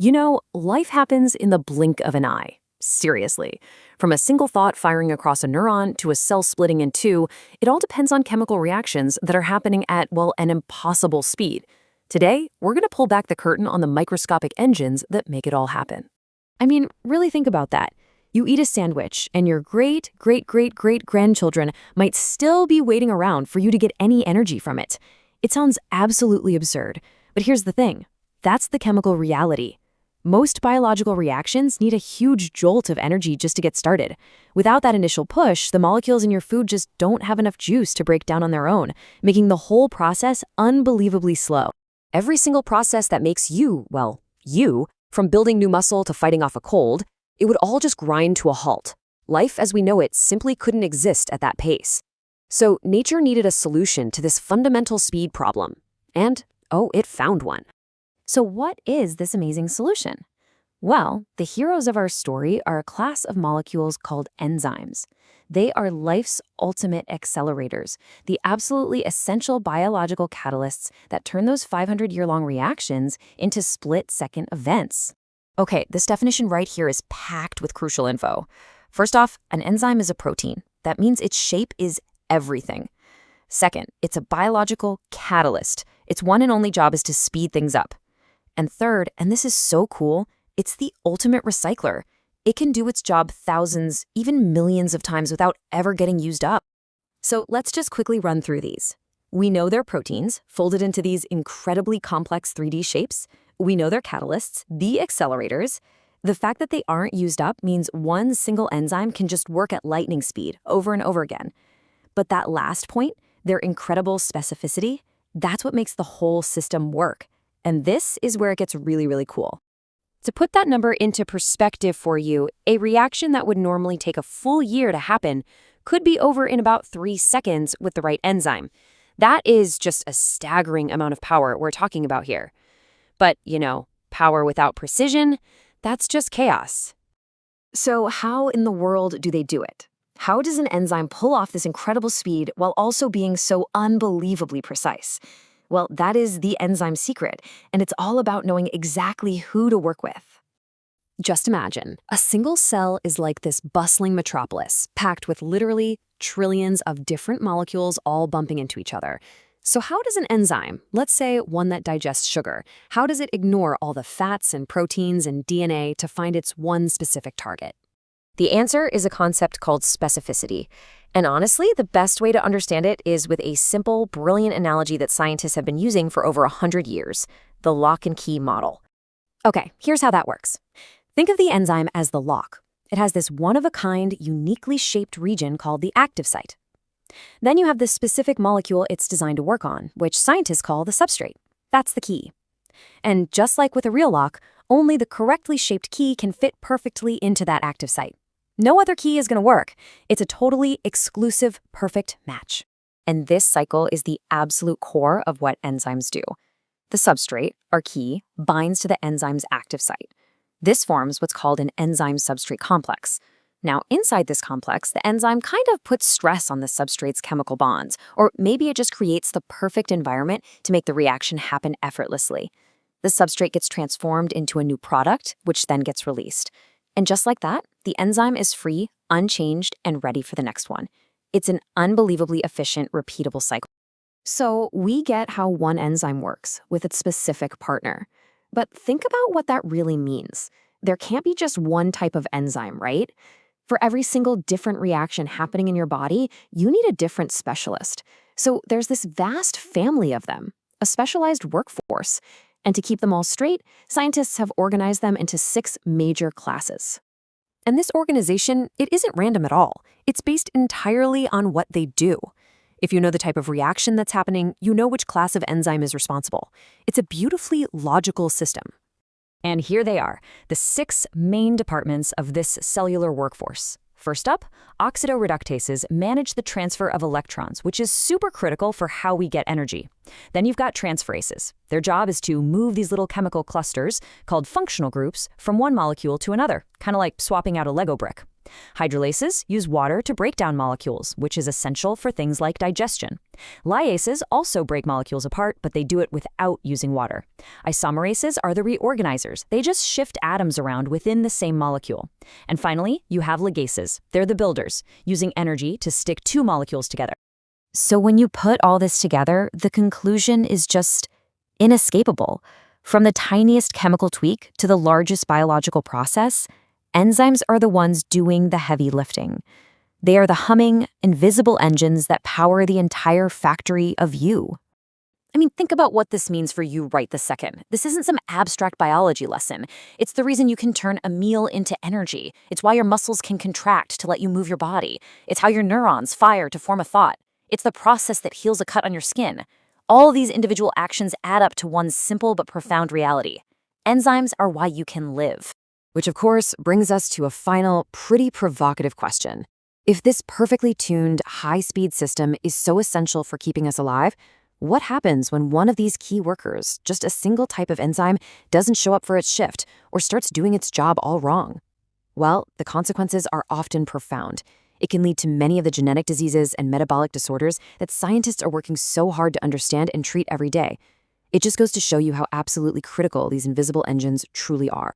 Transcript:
You know, life happens in the blink of an eye. Seriously. From a single thought firing across a neuron to a cell splitting in two, it all depends on chemical reactions that are happening at, well, an impossible speed. Today, we're going to pull back the curtain on the microscopic engines that make it all happen. I mean, really think about that. You eat a sandwich, and your great-great-great-great-grandchildren might still be waiting around for you to get any energy from it. It sounds absolutely absurd, but here's the thing. That's the chemical reality. Most biological reactions need a huge jolt of energy just to get started. Without that initial push, the molecules in your food just don't have enough juice to break down on their own, making the whole process unbelievably slow. Every single process that makes you, well, you, from building new muscle to fighting off a cold, it would all just grind to a halt. Life as we know it simply couldn't exist at that pace. So nature needed a solution to this fundamental speed problem. And, it found one. So what is this amazing solution? Well, the heroes of our story are a class of molecules called enzymes. They are life's ultimate accelerators, the absolutely essential biological catalysts that turn those 500-year-long reactions into split-second events. Okay, this definition right here is packed with crucial info. First off, an enzyme is a protein. That means its shape is everything. Second, it's a biological catalyst. Its one and only job is to speed things up. And third, and this is so cool, it's the ultimate recycler. It can do its job thousands, even millions of times without ever getting used up. So let's just quickly run through these. We know they're proteins, folded into these incredibly complex 3D shapes. We know they're catalysts, the accelerators. The fact that they aren't used up means one single enzyme can just work at lightning speed over and over again. But that last point, their incredible specificity, that's what makes the whole system work. And this is where it gets really, really cool. To put that number into perspective for you, a reaction that would normally take a full year to happen could be over in about 3 seconds with the right enzyme. That is just a staggering amount of power we're talking about here. But, power without precision, that's just chaos. So how in the world do they do it? How does an enzyme pull off this incredible speed while also being so unbelievably precise? Well, that is the enzyme secret, and it's all about knowing exactly who to work with. Just imagine, a single cell is like this bustling metropolis, packed with literally trillions of different molecules all bumping into each other. So how does an enzyme, let's say one that digests sugar, how does it ignore all the fats and proteins and DNA to find its one specific target? The answer is a concept called specificity. And honestly, the best way to understand it is with a simple, brilliant analogy that scientists have been using for over 100 years, the lock and key model. Okay, here's how that works. Think of the enzyme as the lock. It has this one-of-a-kind, uniquely shaped region called the active site. Then you have this specific molecule it's designed to work on, which scientists call the substrate. That's the key. And just like with a real lock, only the correctly shaped key can fit perfectly into that active site. No other key is going to work. It's a totally exclusive, perfect match. And this cycle is the absolute core of what enzymes do. The substrate, our key, binds to the enzyme's active site. This forms what's called an enzyme-substrate complex. Now, inside this complex, the enzyme kind of puts stress on the substrate's chemical bonds, or maybe it just creates the perfect environment to make the reaction happen effortlessly. The substrate gets transformed into a new product, which then gets released. And just like that, the enzyme is free, unchanged, and ready for the next one. It's an unbelievably efficient, repeatable cycle. So we get how one enzyme works with its specific partner. But think about what that really means. There can't be just one type of enzyme, right? For every single different reaction happening in your body, you need a different specialist. So there's this vast family of them, a specialized workforce. And to keep them all straight, scientists have organized them into 6 major classes. And this organization, it isn't random at all. It's based entirely on what they do. If you know the type of reaction that's happening, you know which class of enzyme is responsible. It's a beautifully logical system. And here they are, the 6 main departments of this cellular workforce. First up, oxidoreductases manage the transfer of electrons, which is super critical for how we get energy. Then you've got transferases. Their job is to move these little chemical clusters, called functional groups, from one molecule to another, kind of like swapping out a Lego brick. Hydrolases use water to break down molecules, which is essential for things like digestion. Lyases also break molecules apart, but they do it without using water. Isomerases are the reorganizers. They just shift atoms around within the same molecule. And finally, you have ligases. They're the builders, using energy to stick two molecules together. So when you put all this together, the conclusion is just inescapable. From the tiniest chemical tweak to the largest biological process, enzymes are the ones doing the heavy lifting. They are the humming, invisible engines that power the entire factory of you. I mean, think about what this means for you right this second. This isn't some abstract biology lesson. It's the reason you can turn a meal into energy. It's why your muscles can contract to let you move your body. It's how your neurons fire to form a thought. It's the process that heals a cut on your skin. All these individual actions add up to one simple but profound reality. Enzymes are why you can live. Which, of course, brings us to a final, pretty provocative question. If this perfectly tuned, high-speed system is so essential for keeping us alive, what happens when one of these key workers, just a single type of enzyme, doesn't show up for its shift or starts doing its job all wrong? Well, the consequences are often profound. It can lead to many of the genetic diseases and metabolic disorders that scientists are working so hard to understand and treat every day. It just goes to show you how absolutely critical these invisible engines truly are.